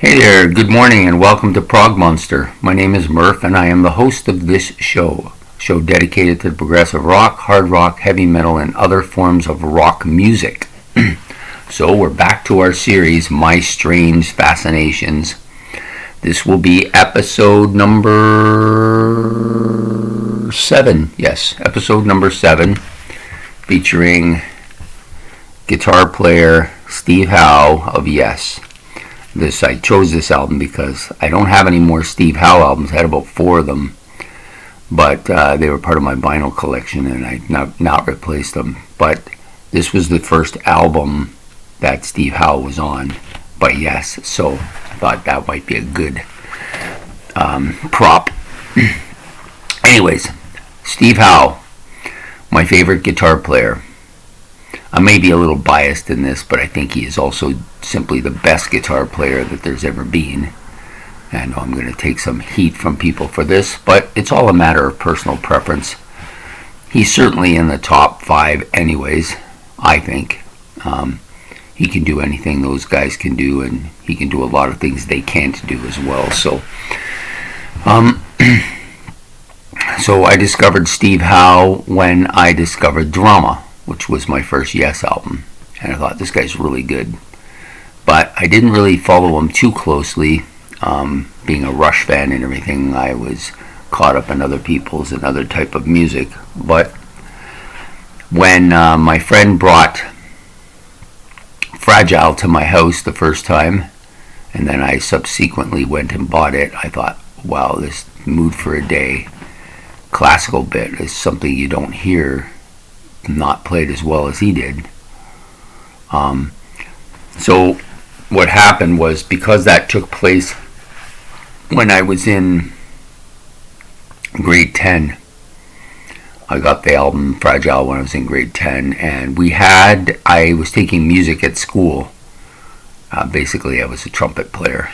Hey there, good morning and welcome to Prog Monster. My name is Murph and I am the host of this show dedicated to progressive rock, hard rock, heavy metal, and other forms of rock music. So we're back to our series, My Strange Fascinations. This will be episode number 7. Yes, episode number 7, featuring guitar player Steve Howe of Yes. I chose this album because I don't have any more Steve Howe albums. I had about 4 of them, but they were part of my vinyl collection, and I not replaced them. But this was the first album that Steve Howe was on by Yes, so I thought that might be a good prop. Anyways, Steve Howe, my favorite guitar player. I may be a little biased in this, but I think he is also simply the best guitar player that there's ever been. And I'm going to take some heat from people for this, but it's all a matter of personal preference. He's certainly in the top 5 anyways, I think. He can do anything those guys can do, and he can do a lot of things they can't do as well. So I discovered Steve Howe when I discovered Drama, which was my first Yes album, and I thought this guy's really good. But I didn't really follow him too closely, being a Rush fan and everything. I was caught up in other people's and other type of music. But when my friend brought Fragile to my house the first time, and then I subsequently went and bought it, I thought, wow, this Mood for a Day classical bit is something you don't hear not played as well as he did. So what happened was, because that took place when I was in grade 10, I got the album Fragile when I was in grade 10, and I was taking music at school. Basically I was a trumpet player,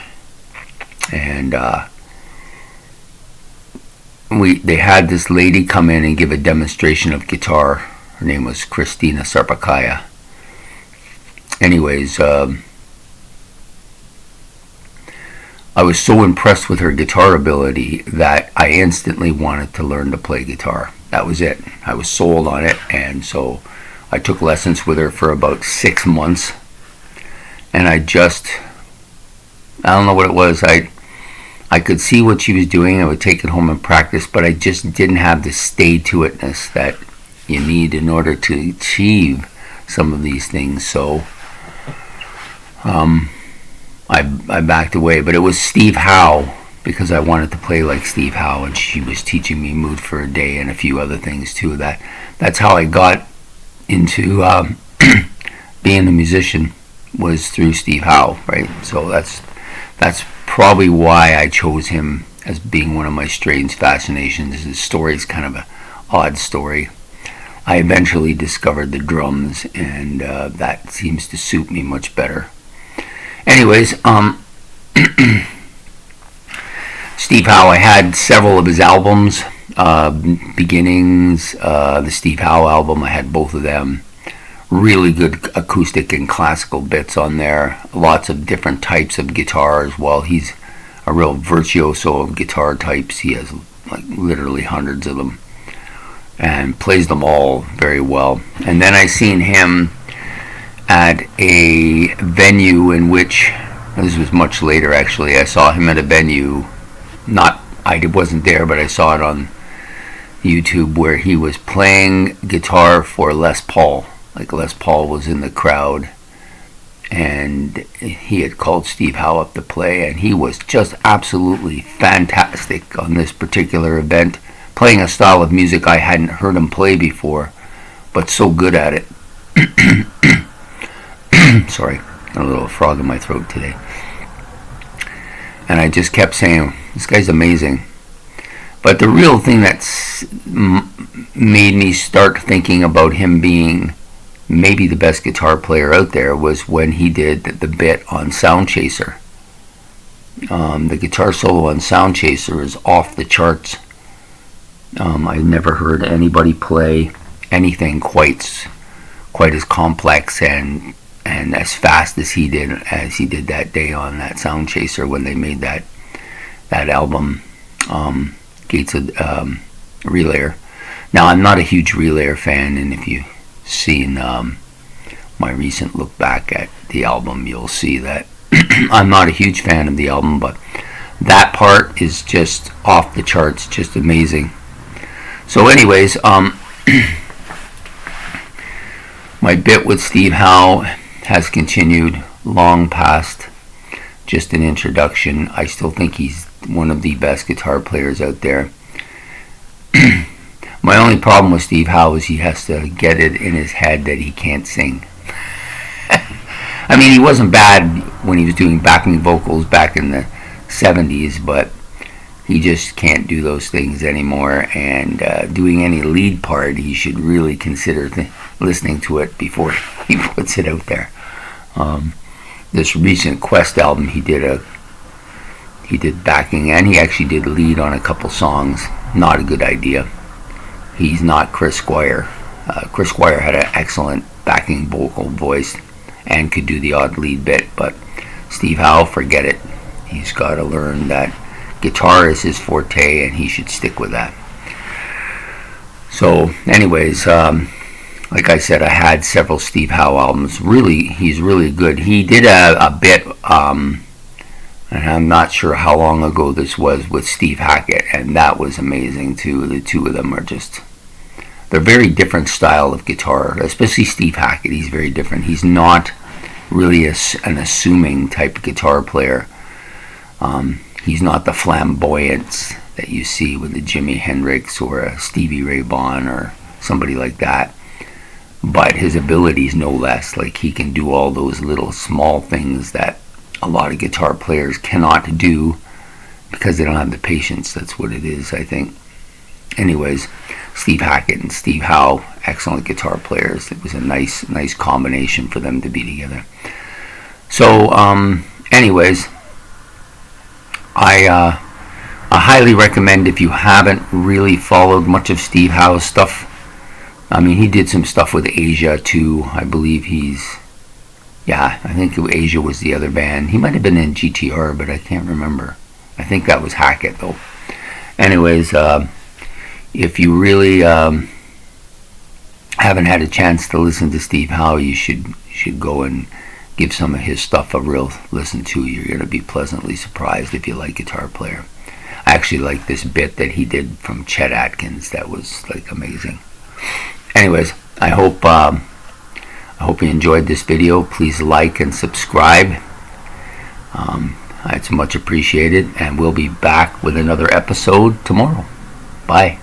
and they had this lady come in and give a demonstration of guitar. Her name was Christina Sarpakaya. Anyways, I was so impressed with her guitar ability that I instantly wanted to learn to play guitar. That was it. I was sold on it, and so I took lessons with her for about 6 months. And I don't know what it was. I could see what she was doing. I would take it home and practice, but I just didn't have the stay-to-itness that you need in order to achieve some of these things. So I backed away. But it was Steve Howe, because I wanted to play like Steve Howe, and she was teaching me Mood for a Day and a few other things too. That's how I got into being a musician, was through Steve Howe, right? So that's probably why I chose him as being one of my strange fascinations. His story is kind of an odd story. I eventually discovered the drums, and that seems to suit me much better. Anyways, Steve Howe, I had several of his albums. Beginnings, the Steve Howe album, I had both of them. Really good acoustic and classical bits on there. Lots of different types of guitar as well. He's a real virtuoso of guitar types. He has like literally hundreds of them, and plays them all very well. And then I seen him at a venue in which, this was much later actually, I saw him at a venue, I wasn't there, but I saw it on YouTube, where he was playing guitar for Les Paul. Like Les Paul was in the crowd, and he had called Steve Howe up to play, and he was just absolutely fantastic on this particular event, playing a style of music I hadn't heard him play before, but so good at it. Sorry, got a little frog in my throat today. And I just kept saying, this guy's amazing. But the real thing that's made me start thinking about him being maybe the best guitar player out there was when he did the bit on Sound Chaser. The guitar solo on Sound Chaser is off the charts. I never heard anybody play anything quite as complex and and as fast as he did that day on that Sound Chaser when they made that album, Gates of Relayer. Now, I'm not a huge Relayer fan, and if you've seen my recent look back at the album, you'll see that I'm not a huge fan of the album, but that part is just off the charts, just amazing. So anyways, my bit with Steve Howe has continued long past just an introduction. I still think he's one of the best guitar players out there. My only problem with Steve Howe is he has to get it in his head that he can't sing. I mean, he wasn't bad when he was doing backing vocals back in the 70s, but he just can't do those things anymore. And doing any lead part, he should really consider listening to it before he puts it out there. This recent Quest album, he did backing, and he actually did lead on a couple songs. Not a good idea. He's not Chris Squire. Chris Squire had an excellent backing vocal voice and could do the odd lead bit, but Steve Howe, forget it. He's got to learn that guitar is his forte, and he should stick with that. So anyways, like I said, I had several Steve Howe albums. Really, he's really good. He did a bit, and I'm not sure how long ago this was, with Steve Hackett, and that was amazing too. The two of them are just, they're very different style of guitar, especially Steve Hackett. He's very different. He's not really an assuming type of guitar player. He's not the flamboyance that you see with a Jimi Hendrix or a Stevie Ray Vaughan or somebody like that. But his ability is no less. Like, he can do all those little small things that a lot of guitar players cannot do because they don't have the patience. That's what it is, I think. Anyways, Steve Hackett and Steve Howe, excellent guitar players. It was a nice combination for them to be together. So, anyways, I highly recommend, if you haven't really followed much of Steve Howe's stuff. I mean, he did some stuff with Asia too. I believe I think Asia was the other band. He might have been in GTR, but I can't remember. I think that was Hackett though. Anyways, if you really haven't had a chance to listen to Steve Howe, you should go and give some of his stuff a real listen to. You're going to be pleasantly surprised if you like guitar player. I actually like this bit that he did from Chet Atkins. That was like amazing. Anyways, I hope you enjoyed this video. Please like and subscribe. It's much appreciated, and we'll be back with another episode tomorrow. Bye.